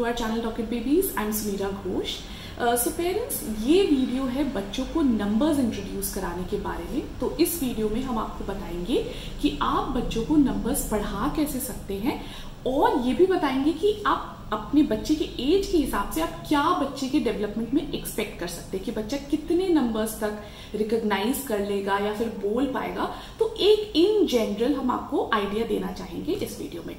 Our channel rocket babies. I am Sunita Ghosh. So parents, ये video है बच्चों को नंबर्स इंट्रोड्यूस कराने के बारे में। तो इस वीडियो में हम आपको बताएंगे कि आप बच्चों को नंबर्स पढ़ा कैसे सकते हैं, और ये भी बताएंगे कि आप अपने बच्चे के एज के हिसाब से आप क्या बच्चे के डेवलपमेंट में एक्सपेक्ट कर सकते हैं कि बच्चा कितने नंबर्स तक रिकॉग्नाइज कर लेगा या फिर बोल पाएगा। तो एक इन जनरल हम आपको आइडिया देना चाहेंगे इस वीडियो में।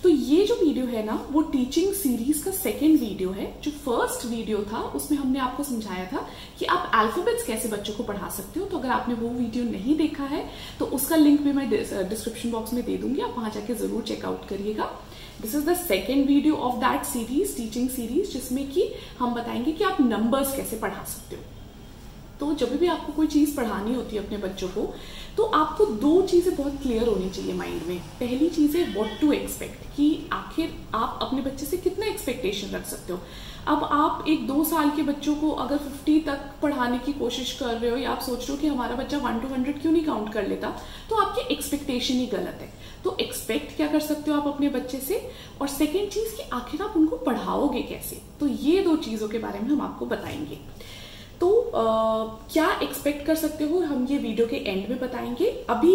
तो ये जो वीडियो है ना, वो टीचिंग सीरीज का सेकेंड वीडियो है। जो फर्स्ट वीडियो था उसमें हमने आपको समझाया था कि आप अल्फाबेट्स कैसे बच्चों को पढ़ा सकते हो। तो अगर आपने वो वीडियो नहीं देखा है तो उसका लिंक भी मैं डिस्क्रिप्शन बॉक्स में दे दूंगी, आप वहां जाके जरूर चेकआउट करिएगा। This is the second video of that series, teaching series, जिसमें कि हम बताएंगे कि आप नंबर्स कैसे पढ़ा सकते हो। तो जब भी आपको कोई चीज पढ़ानी होती है अपने बच्चों को, तो आपको दो चीजें बहुत क्लियर होनी चाहिए माइंड में। पहली चीज है व्हाट टू एक्सपेक्ट, कि आखिर आप अपने बच्चे से कितना एक्सपेक्टेशन रख सकते हो। अब आप एक 2 साल के बच्चों को अगर 50 तक पढ़ाने की कोशिश कर रहे हो, या आप सोच रहे हो कि हमारा बच्चा 1 to 100 क्यों नहीं काउंट कर लेता, तो आपकी एक्सपेक्टेशन ही गलत है। तो एक्सपेक्ट क्या कर सकते हो आप अपने बच्चे से, और सेकेंड चीज कि आखिर आप उनको पढ़ाओगे कैसे। तो ये दो चीजों के बारे में हम आपको बताएंगे। तो क्या एक्सपेक्ट कर सकते हो हम ये वीडियो के एंड में बताएंगे। अभी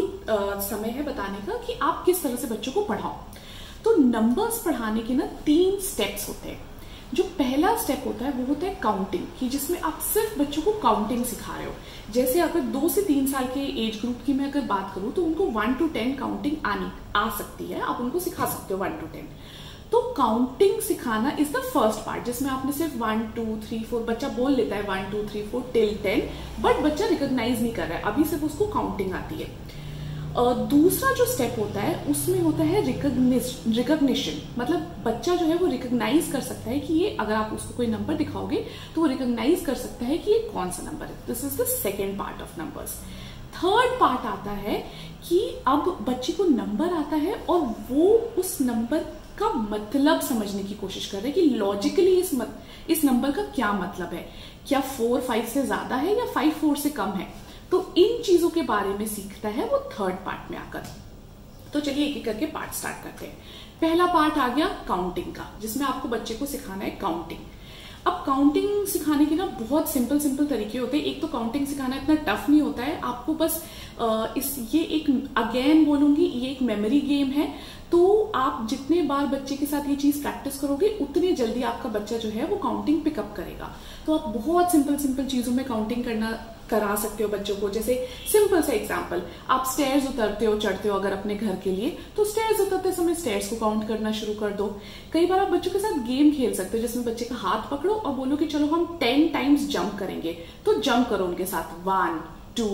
समय है बताने का कि आप किस तरह से बच्चों को पढ़ाओ। तो नंबर्स पढ़ाने के ना 3 स्टेप्स होते हैं। जो पहला स्टेप होता है वो होता है काउंटिंग, कि जिसमें आप सिर्फ बच्चों को काउंटिंग सिखा रहे हो। जैसे अगर 2 से 3 साल के एज ग्रुप की मैं अगर बात करूं तो उनको 1 to 10 काउंटिंग आ सकती है, आप उनको सिखा सकते हो 1 to 10। तो काउंटिंग सिखाना इज द फर्स्ट पार्ट, जिसमें आपने सिर्फ 1 2 3 4 बच्चा बोल लेता है 1 2 3 4 till 10, बट बच्चा रिकॉग्नाइज नहीं कर रहा है, अभी सिर्फ उसको काउंटिंग आती है। दूसरा जो स्टेप होता है उसमें होता है रिकॉग्निशन, मतलब बच्चा जो है वो रिकॉग्नाइज कर सकता है कि ये, अगर आप उसको कोई नंबर दिखाओगे तो वो रिकॉग्नाइज कर सकता है कि ये कौन सा नंबर है। This is the second part of numbers. Third part आता है कि अब बच्चे को नंबर आता है और वो उस नंबर का मतलब समझने की कोशिश कर रहे हैं कि लॉजिकली इस नंबर का क्या मतलब है, क्या 4 5 से ज्यादा है या 5 4 से कम है। तो इन चीजों के बारे में सीखता है वो थर्ड पार्ट में आकर। तो चलिए एक एक करके पार्ट स्टार्ट करते हैं। पहला पार्ट आ गया काउंटिंग का, जिसमें आपको बच्चे को सिखाना है काउंटिंग। अब काउंटिंग सिखाने के ना बहुत सिंपल तरीके होते हैं। एक तो काउंटिंग सिखाना इतना टफ नहीं होता है, आपको बस ये एक अगेन बोलूंगी, ये एक मेमोरी गेम है। तो आप जितने बार बच्चे के साथ ये चीज प्रैक्टिस करोगे उतनी जल्दी आपका बच्चा जो है वो काउंटिंग पिकअप करेगा। तो आप बहुत सिंपल चीजों में काउंटिंग करा सकते हो बच्चों को। जैसे सिंपल सा एग्जांपल, आप स्टेयर्स उतरते हो चढ़ते हो अगर अपने घर के लिए, तो स्टेयर्स उतरते समय स्टेयर्स को काउंट करना शुरू कर दो। कई बार आप बच्चों के साथ गेम खेल सकते हो, जिसमें बच्चे का हाथ पकड़ो और बोलो कि चलो हम 10 टाइम्स जंप करेंगे, तो जंप करो उनके साथ 1 2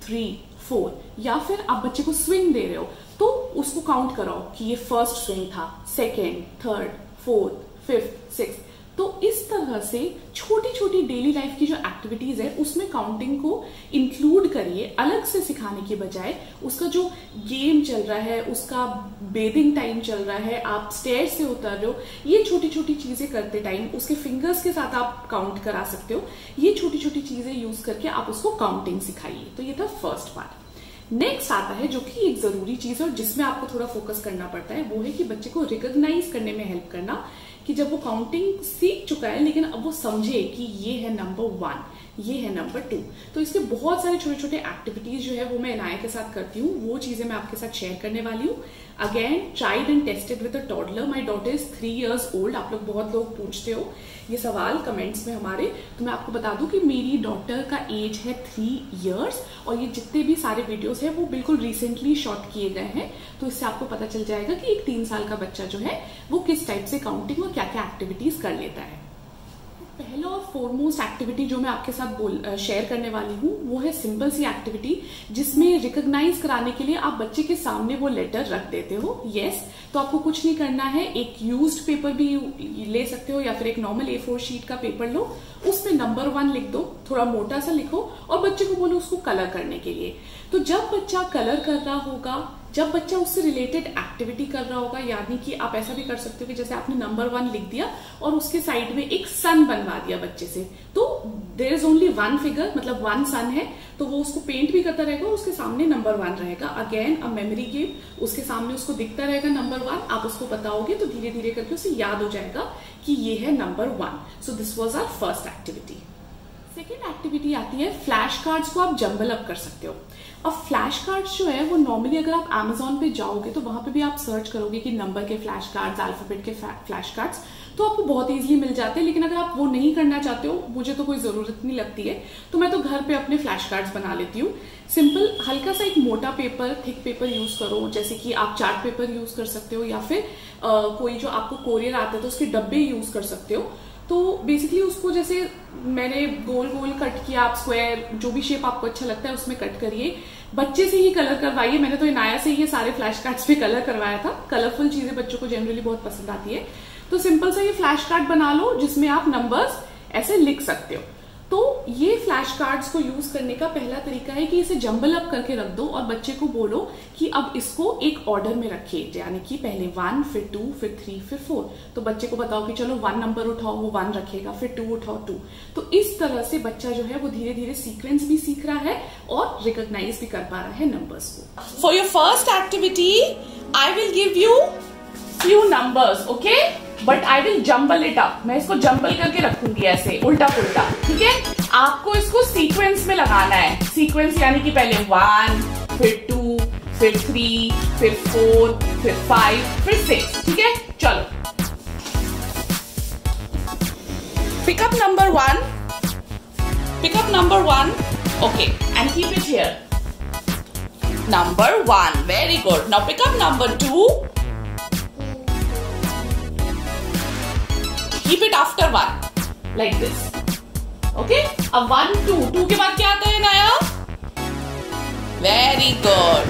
3 4। या फिर आप बच्चे को स्विंग दे रहे हो तो उसको काउंट कराओ कि ये फर्स्ट स्विंग था, second, third, fourth, fifth, sixth. तो इस तरह से छोटी डेली लाइफ की जो एक्टिविटीज है उसमें काउंटिंग को इंक्लूड करिए, अलग से सिखाने के बजाय। उसका जो गेम चल रहा है, उसका बेदिंग टाइम चल रहा है, आप स्टेयर से उतर रहे हो, ये छोटी चीजें करते टाइम उसके फिंगर्स के साथ आप काउंट करा सकते हो। ये छोटी चीजें यूज करके आप उसको काउंटिंग सिखाइए। तो ये था फर्स्ट पार्ट। नेक्स्ट आता है जो कि एक जरूरी चीज है और जिसमें आपको थोड़ा फोकस करना पड़ता है, वो है कि बच्चे को रिकॉग्नाइज करने में हेल्प करना, कि जब वो काउंटिंग सीख चुका है लेकिन अब वो समझे कि ये है नंबर 1, ये है नंबर 2। तो इसके बहुत सारे छोटे एक्टिविटीज जो है वो मैं इनाया के साथ करती हूँ, वो चीजें मैं आपके साथ शेयर करने वाली हूँ। Again tried and tested with a toddler. My daughter is 3 years old। आप लोग बहुत लोग पूछते हो ये सवाल कमेंट्स में हमारे, तो मैं आपको बता दूं कि मेरी डॉटर का एज है 3 years, और ये जितने भी सारे वीडियोस है वो बिल्कुल रिसेंटली शॉट किए गए हैं। तो इससे आपको पता चल जाएगा कि एक 3 साल का बच्चा जो है वो किस टाइप से काउंटिंग और क्या क्या एक्टिविटीज कर लेता है। पहला और फॉरमोस्ट एक्टिविटी जो मैं आपके साथ शेयर करने वाली हूँ वो है सिंपल सी एक्टिविटी, जिसमें रिकॉग्नाइज कराने के लिए आप बच्चे के सामने वो लेटर रख देते हो। यस, तो आपको कुछ नहीं करना है, एक यूज्ड पेपर भी ले सकते हो या फिर एक नॉर्मल A4 शीट का पेपर लो, उसमें नंबर 1 लिख दो, थोड़ा मोटा सा लिखो और बच्चे को बोलो उसको कलर करने के लिए। तो जब बच्चा कलर कर रहा होगा, जब बच्चा उससे रिलेटेड एक्टिविटी कर रहा होगा, यानी कि आप ऐसा भी कर सकते हो कि जैसे आपने नंबर 1 लिख दिया और उसके साइड में एक सन बनवा दिया बच्चे से, तो देयर इज ओनली 1 फिगर, मतलब 1 सन है, तो वो उसको पेंट भी करता रहेगा, उसके सामने नंबर 1 रहेगा। अगेन अ मेमोरी गेम, उसके सामने उसको दिखता रहेगा नंबर 1, आप उसको बताओगे तो धीरे धीरे करके उसे याद हो जाएगा कि ये है number 1। So this was our first activity. Second activity आती है फ्लैश कार्ड्स को आप जंबल अप कर सकते हो। अब फ्लैश कार्ड्स जो है वो नॉर्मली अगर आप Amazon पे जाओगे तो वहां पे भी आप सर्च करोगे कि नंबर के फ्लैश कार्ड्स, अल्फाबेट के फ्लैश कार्ड्स, तो आपको बहुत इजीली मिल जाते हैं। लेकिन अगर आप वो नहीं करना चाहते हो, मुझे तो कोई जरूरत नहीं लगती है, तो मैं तो घर पे अपने फ्लैश कार्ड्स बना लेती हूँ। सिंपल हल्का सा एक मोटा पेपर, थिक पेपर यूज करो, जैसे कि आप चार्ट पेपर यूज कर सकते हो या फिर कोई जो आपको कोरियर आता है तो उसके डब्बे यूज कर सकते हो। तो बेसिकली उसको जैसे मैंने गोल गोल कट किया, आप स्क्वायर जो भी शेप आपको अच्छा लगता है उसमें कट करिए। बच्चे से ही कलर करवाइए, मैंने तो इनाया से ही ये सारे फ्लैश कार्ड्स पे कलर करवाया था। कलरफुल चीजें बच्चों को जनरली बहुत पसंद आती है, तो सिंपल सा ये फ्लैश कार्ड बना लो जिसमें आप नंबर्स ऐसे लिख सकते हो। तो ये फ्लैश कार्ड्स को यूज करने का पहला तरीका है कि इसे जंबल अप करके रख दो और बच्चे को बोलो कि अब इसको एक ऑर्डर में रखिए, यानी कि पहले 1, फिर 2, फिर 3, फिर 4। तो बच्चे को बताओ कि चलो 1 नंबर उठाओ, वो 1 रखेगा, फिर 2 उठाओ 2। तो इस तरह से बच्चा जो है वो धीरे धीरे सीक्वेंस भी सीख रहा है और रिकॉग्नाइज भी कर पा रहा है नंबर्स को। For your first activity I will give you few numbers, okay? But I will jumble it up. मैं इसको जंबल करके रखूंगी ऐसे उल्टा पुल्टा, ठीक है? आपको इसको सीक्वेंस में लगाना है। सीक्वेंस यानी कि पहले 1, फिर 2, फिर 3, फिर 4, फिर 5, फिर 6, ठीक है? चलो pick up number 1, pick up number 1, okay, and keep it here. Number 1, very good. Now pick up number 2. Keep it after 1, like this. Okay? अब 1, 2, 2 के बाद क्या आता है नया? Very good.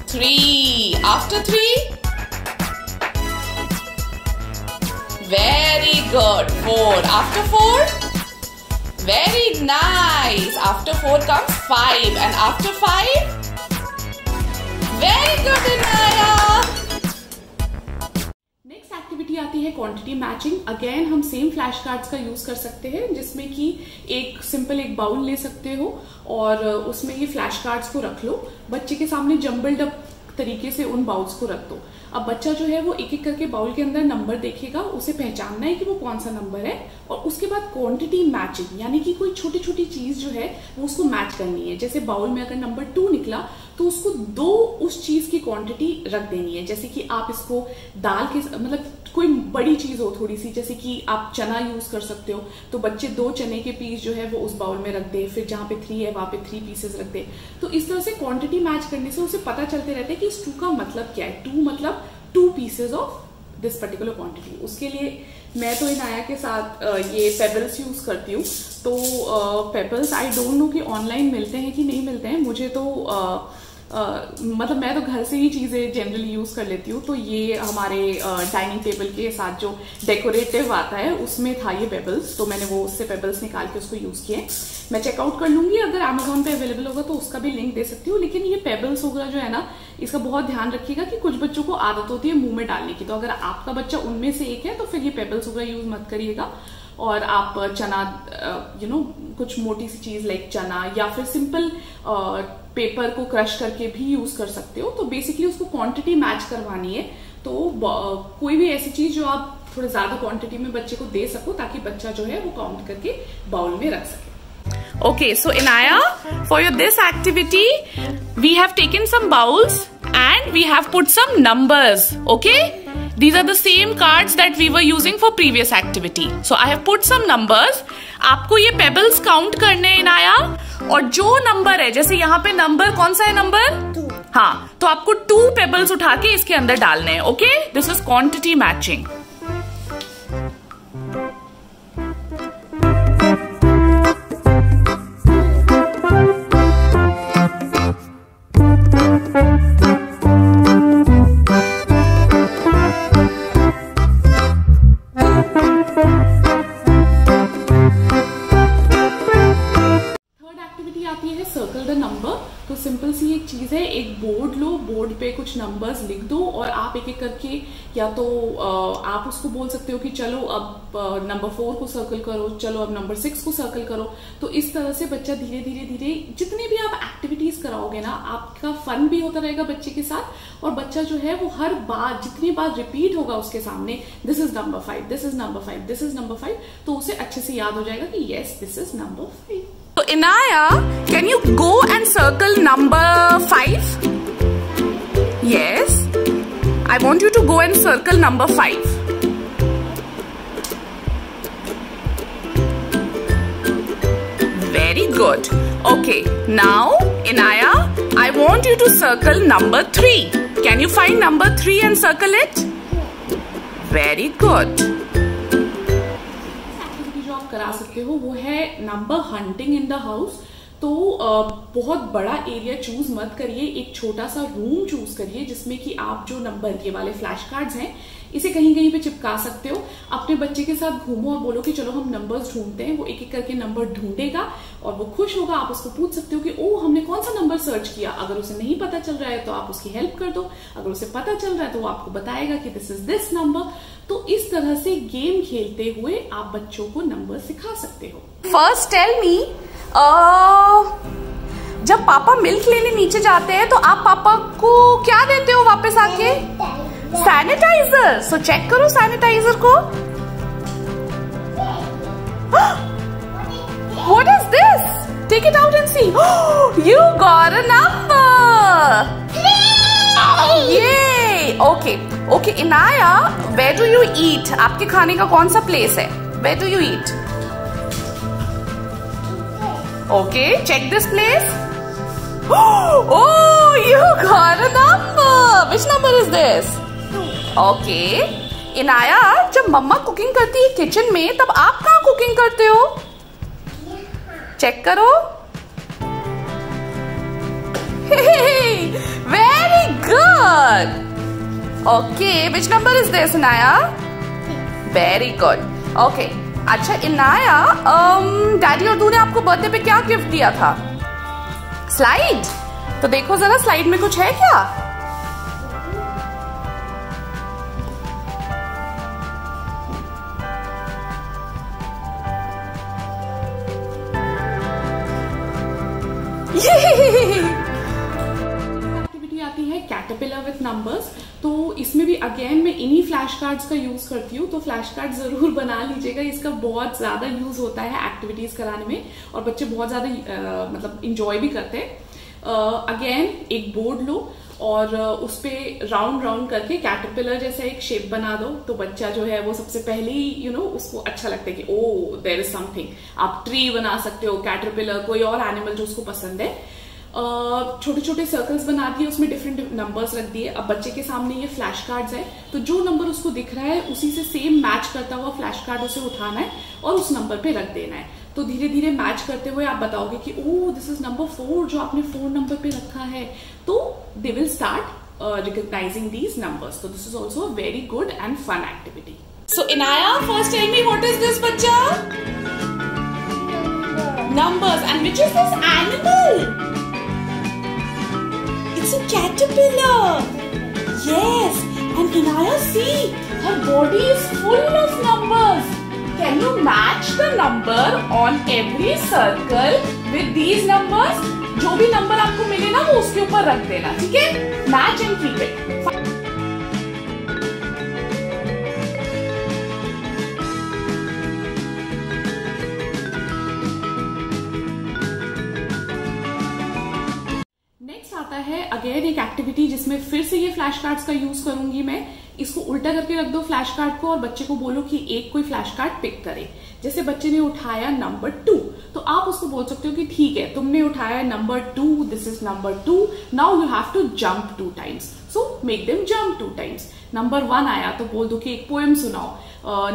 3, after 3? Very good. 4, after 4? Very nice. After 4 comes 5, and after 5? Very good, Inaya. आती है quantity matching. Again हम सेम फ्लैश कार्ड्स का यूज कर सकते हैं, जिसमें कि एक सिंपल एक बाउल ले सकते हो और उसमें ये फ्लैश कार्ड्स को रख लो, बच्चे के सामने जंबल्ड अप तरीके से उन बाउल्स को रख दो। अब बच्चा जो है वो एक एक करके बाउल के अंदर नंबर देखेगा, उसे पहचानना है कि वो कौन सा नंबर है, और उसके बाद क्वांटिटी मैचिंग, यानी कि कोई छोटी छोटी चीज जो है वो उसको मैच करनी है। जैसे बाउल में अगर नंबर 2 निकला तो उसको 2 उस चीज की क्वांटिटी रख देनी है। जैसे कि आप इसको दाल के मतलब कोई बड़ी चीज हो थोड़ी सी, जैसे कि आप चना यूज कर सकते हो, तो बच्चे 2 चने के पीस जो है वो उस बाउल में रख दे, फिर जहां पे 3 है वहां पे 3 पीसेस रख दे। तो इस तरह से क्वांटिटी मैच करने से उसे पता चलते रहते हैं कि इस 2 का मतलब क्या है। 2 मतलब 2 pieces of this particular quantity. उसके लिए मैं तो इनाया के साथ ये पेबल्स यूज करती हूँ। तो पेबल्स आई डोंट नो कि ऑनलाइन मिलते हैं कि नहीं मिलते हैं, मुझे तो मतलब मैं तो घर से ही चीजें जनरली यूज कर लेती हूँ। तो ये हमारे डाइनिंग टेबल के साथ जो डेकोरेटिव आता है उसमें था ये पेबल्स, तो मैंने वो उससे पेबल्स निकाल के उसको यूज किए। मैं चेकआउट कर लूंगी, अगर Amazon पे अवेलेबल होगा तो उसका भी लिंक दे सकती हूँ। लेकिन ये पेबल्स वगैरह जो है ना, इसका बहुत ध्यान रखिएगा कि कुछ बच्चों को आदत होती है मुंह में डालने की, तो अगर आपका बच्चा उनमें से एक है तो फिर ये पेबल्स वगैरह यूज मत करिएगा। और आप चना कुछ मोटी सी चीज लाइक चना या फिर सिंपल पेपर को क्रश करके भी यूज कर सकते हो। तो बेसिकली उसको क्वांटिटी मैच करवानी है, तो कोई भी ऐसी चीज जो आप थोड़ा ज्यादा क्वांटिटी में बच्चे को दे सको, ताकि बच्चा जो है वो काउंट करके बाउल में रख सके। Okay, so Inaya, for this activity, we have taken some bowls and we have put some numbers. Okay, these are the same cards that we were using for previous activity. So I have put some numbers. आपको ये pebbles count करने हैं इनाया, और जो number है, जैसे यहाँ पे नंबर कौन सा है, नंबर 2, हाँ, तो आपको 2 pebbles उठा के इसके अंदर डालने हैं। Okay, this is quantity matching. Circle the number. है एक बोर्ड लो, बोर्ड पे कुछ नंबर्स लिख दो और आप एक एक करके, या तो आप उसको बोल सकते हो कि चलो अब नंबर 4 को सर्कल करो, चलो अब नंबर 6 को सर्कल करो। तो इस तरह से बच्चा धीरे धीरे धीरे जितनी भी आप एक्टिविटीज कराओगे ना, आपका फन भी होता रहेगा बच्चे के साथ, और बच्चा जो है वो हर बार जितनी बार रिपीट होगा उसके सामने this is number 5, this is number 5, this is number 5, तो उसे अच्छे से याद हो जाएगा कि yes this is number 5। So Inaya, can you go and circle number 5? Yes. I want you to go and circle number 5. Very good. Okay. Now, Inaya, I want you to circle number 3. Can you find number 3 and circle it? Very good. करा सकते हो वो है number hunting in the house. तो बहुत बड़ा area choose मत करिए, एक छोटा सा रूम चूज करिए जिसमें कि आप जो नंबर ये वाले फ्लैश कार्ड्स हैं इसे कहीं कहीं पे चिपका सकते हो। अपने बच्चे के साथ घूमो और बोलो कि चलो हम नंबर्स ढूंढते हैं। वो एक एक करके नंबर ढूंढेगा और वो खुश होगा। आप उसको पूछ सकते हो कि ओ हमने कौन सा नंबर सर्च किया। अगर उसे नहीं पता चल रहा है तो आप उसकी हेल्प कर दो, अगर उसे पता चल रहा है तो वो आपको बताएगा कि दिस इज दिस नंबर। तो इस तरह से गेम खेलते हुए आप बच्चों को नंबर सिखा सकते हो। फर्स्ट टेल मी, जब पापा मिल्क लेने नीचे जाते हैं तो आप पापा को क्या देते हो वापस आके? सैनिटाइजर। सो चेक करो सैनिटाइजर को। What is this? Take it out and see. You got a number. Yay! Okay. Okay, Inaya, where do you eat? आपके खाने का कौन सा प्लेस है? Where do you eat? Okay, check this place. Oh, you got a number. Which number is this? Okay. Inaya, जब मम्मा cooking करती है kitchen में तब आप कहाँ कुकिंग करते हो? चेक करो। Very good. Okay, which number is this, Inaya? Very good. Okay. अच्छा इनाया, डैडी और दू ने आपको बर्थडे पे क्या गिफ्ट दिया था? स्लाइड। तो देखो जरा स्लाइड में कुछ है क्या? एक्टिविटी आती है कैटरपिलर विथ नंबर्स। तो इसमें भी अगेन मैं इन्हीं फ्लैश कार्ड्स का यूज करती हूँ। तो फ्लैश कार्ड जरूर बना लीजिएगा, इसका बहुत ज्यादा यूज होता है एक्टिविटीज कराने में और बच्चे बहुत ज्यादा मतलब इंजॉय भी करते हैं। अगेन एक बोर्ड लो और उस पे राउंड राउंड करके कैटरपिलर जैसा एक शेप बना दो। तो बच्चा जो है वो सबसे पहले ही उसको अच्छा लगता है कि ओ देयर इज समथिंग। आप ट्री बना सकते हो, कैटरपिलर, कोई और एनिमल जो उसको पसंद है। छोटे छोटे सर्कल्स बना दिए, उसमें डिफरेंट नंबर्स रख दिए। अब बच्चे के सामने ये फ्लैश कार्ड्स है, तो जो नंबर उसको दिख रहा है उसी से सेम मैच करता हुआ फ्लैश कार्ड उसे उठाना है और उस नंबर पे रख देना है। तो धीरे धीरे मैच करते हुए आप बताओगे कि ओ दिस इज नंबर 4 जो आपने 4 नंबर पे रखा है। तो they will start recognising these numbers. तो this is also a very good and fun activity. So Inaya, first tell me what is this बच्चा? Numbers. And which is this animal? It's a caterpillar. Yes, and Inaya, see, her body is full of numbers. Can you match the number on every circle with these numbers? जो भी number आपको मिले ना वो उसके ऊपर रख देना, ठीक है? Match and keep it. आता है अगेन एक एक्टिविटी जिसमें फिर से ये फ्लैश कार्ड्स का यूज करूंगी मैं। इसको उल्टा करके रख दो फ्लैश कार्ड को और बच्चे को बोलो कि एक कोई फ्लैश कार्ड पिक करे। जैसे बच्चे ने उठाया नंबर 2, तो आप उसको बोल सकते हो कि ठीक है तुमने उठाया number 2, this is number 2, now you have to jump 2 times, so make them jump 2 times. Number 1 आया तो बोल दो कि एक पोएम सुनाओ।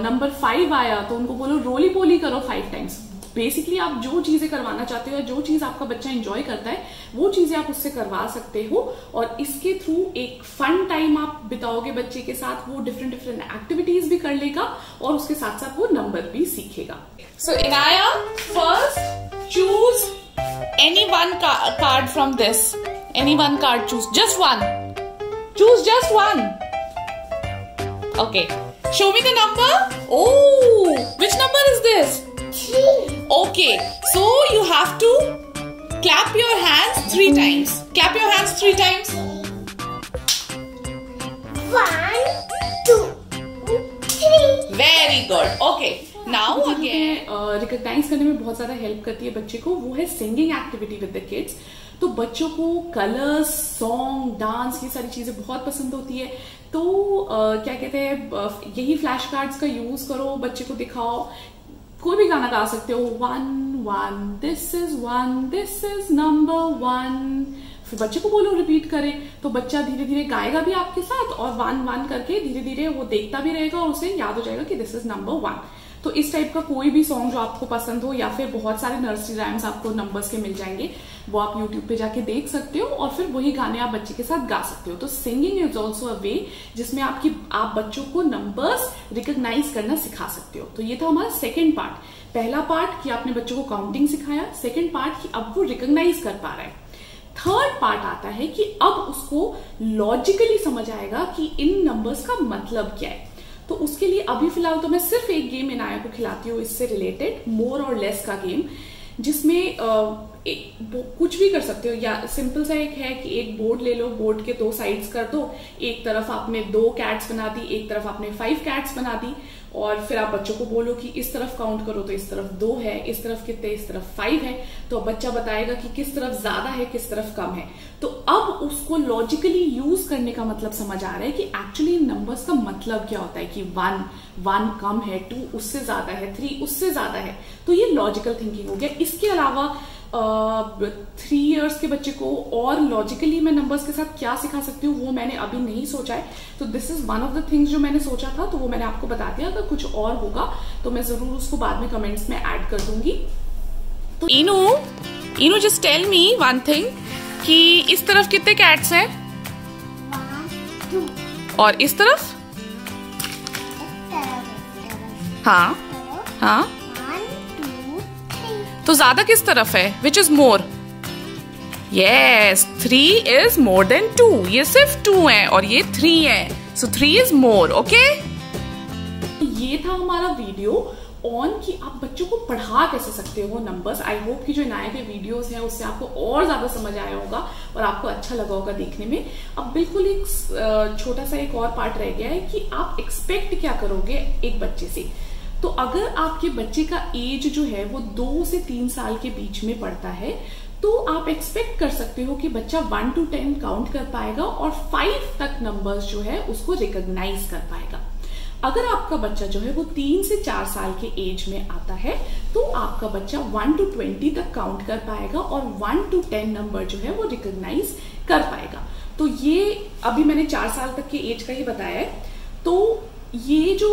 नंबर 5 आया तो उनको बोलो रोली पोली करो 5 टाइम्स। बेसिकली आप जो चीजें करवाना चाहते हो या जो चीज आपका बच्चा एंजॉय करता है वो चीजें आप उससे करवा सकते हो और इसके थ्रू एक फन टाइम आप बिताओगे बच्चे के साथ। वो डिफरेंट डिफरेंट एक्टिविटीज भी कर लेगा और उसके साथ साथ वो नंबर भी सीखेगा। So Inaya, first choose any one card from this, Any one card, choose just one. Choose just one. Okay. Show me the number. Oh, which number is this? 3. Okay. So you have to clap your hands 3 times. Clap your hands 3 times. 1, 2, 3. Very good. Okay. Now again, recognize करने में बहुत ज्यादा help करती है बच्चे को, वो है singing activity with the kids. तो बच्चों को कलर्स, सॉन्ग, डांस, ये सारी चीजें बहुत पसंद होती है। तो क्या कहते हैं, यही फ्लैश कार्ड्स का यूज करो, बच्चे को दिखाओ, कोई भी गाना गा सकते हो। 1 1 दिस इज नंबर 1। फिर बच्चे को बोलो रिपीट करे, तो बच्चा धीरे धीरे गाएगा भी आपके साथ, और 1 1 करके धीरे धीरे वो देखता भी रहेगा और उसे याद हो जाएगा कि दिस इज नंबर 1। तो इस टाइप का कोई भी सॉन्ग जो आपको पसंद हो, या फिर बहुत सारे नर्सरी राइम्स आपको नंबर्स के मिल जाएंगे, वो आप यूट्यूब पे जाके देख सकते हो, और फिर वही गाने आप बच्चे के साथ गा सकते हो। तो सिंगिंग इज ऑल्सो अ वे जिसमें आप बच्चों को नंबर्स रिकॉग्नाइज करना सिखा सकते हो। तो ये था हमारा सेकेंड पार्ट। पहला पार्ट कि आपने बच्चों को काउंटिंग सिखाया, सेकेंड पार्ट कि अब वो रिकॉग्नाइज कर पा रहा है। थर्ड पार्ट आता है कि अब उसको लॉजिकली समझ आएगा कि इन नंबर्स का मतलब क्या है। तो उसके लिए अभी फिलहाल तो मैं सिर्फ एक गेम इनाया को खिलाती हूँ इससे रिलेटेड, मोर और लेस का गेम, जिसमें कुछ भी कर सकते हो। या सिंपल सा एक है कि एक बोर्ड ले लो, बोर्ड के 2 साइड्स कर दो, एक तरफ आपने 2 कैट्स बना दी, एक तरफ आपने 5 कैट्स बना दी, और फिर आप बच्चों को बोलो कि इस तरफ काउंट करो तो इस तरफ 2 है, इस तरफ कितने, इस तरफ 5 है। तो बच्चा बताएगा कि किस तरफ ज्यादा है, किस तरफ कम है। तो अब उसको लॉजिकली यूज करने का मतलब समझ आ रहा है कि एक्चुअली नंबर्स का मतलब क्या होता है, कि 1 कम है, 2 उससे ज्यादा है, 3 उससे ज्यादा है। तो ये लॉजिकल थिंकिंग हो गया। इसके अलावा 3 इयर्स के बच्चे को और लॉजिकली मैं नंबर्स के साथ क्या सिखा सकती हूँ, वो मैंने अभी नहीं सोचा है। तो this is one of the things जो मैंने सोचा था, तो वो मैंने आपको बता दिया। अगर कुछ और होगा तो मैं जरूर उसको बाद में कमेंट्स में ऐड कर दूंगी। तो इनू just tell me one thing, कि इस तरफ कितने कैट्स हैं? 1 2। और इस तरफ? हाँ हाँ। 1 2 3। तो ज्यादा किस तरफ है? Which is more? Yes, 3 is more than 2। ये सिर्फ 2 है और ये 3 है, सो 3 इज मोर। ओके, ये था हमारा वीडियो ऑन कि आप बच्चों को पढ़ा कैसे सकते हो नंबर्स। आई होप कि जो इनाया के वीडियोस हैं उससे आपको और ज्यादा समझ आया होगा और आपको अच्छा लगा होगा देखने में। अब बिल्कुल एक छोटा सा एक और पार्ट रह गया है कि आप एक्सपेक्ट क्या करोगे एक बच्चे से। तो अगर आपके बच्चे का एज जो है वो 2 से 3 साल के बीच में पड़ता है, तो आप एक्सपेक्ट कर सकते हो कि बच्चा 1 to 10 काउंट कर पाएगा और 5 तक नंबर्स जो है उसको रिकॉग्नाइज कर पाएगा। अगर आपका बच्चा जो है वो 3 से 4 साल के एज में आता है, तो आपका बच्चा 1 to 20 तक काउंट कर पाएगा और 1 to 10 नंबर जो है वो रिकॉग्नाइज कर पाएगा। तो ये अभी मैंने 4 साल तक के एज का ही बताया है। तो ये जो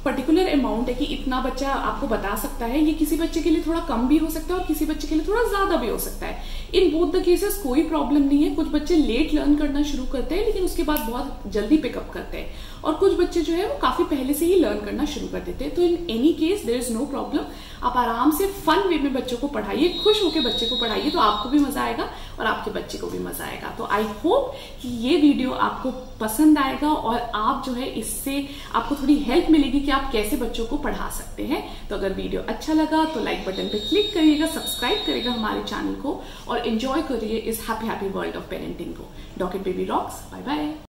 पर्टिकुलर अमाउंट है कि इतना बच्चा आपको बता सकता है, ये किसी बच्चे के लिए थोड़ा कम भी हो सकता है और किसी बच्चे के लिए थोड़ा ज्यादा भी हो सकता है। इन बोथ द केसेस कोई प्रॉब्लम नहीं है। कुछ बच्चे लेट लर्न करना शुरू करते हैं लेकिन उसके बाद बहुत जल्दी पिकअप करते हैं, और कुछ बच्चे जो है वो काफी पहले से ही लर्न करना शुरू कर देते हैं। तो in any case there is no problem. आप आराम से फन वे में बच्चों को पढ़ाइए, खुश होकर बच्चे को पढ़ाइए, तो आपको भी मजा आएगा और आपके बच्चे को भी मजा आएगा। तो आई होप कि ये वीडियो आपको पसंद आएगा और आप जो है इससे आपको थोड़ी हेल्प मिलेगी कि आप कैसे बच्चों को पढ़ा सकते हैं। तो अगर वीडियो अच्छा लगा तो लाइक बटन पे क्लिक करिएगा, सब्सक्राइब करिएगा हमारे चैनल को और एंजॉय करिए इस हैप्पी वर्ल्ड ऑफ पेरेंटिंग को। Doctor baby rocks, bye bye.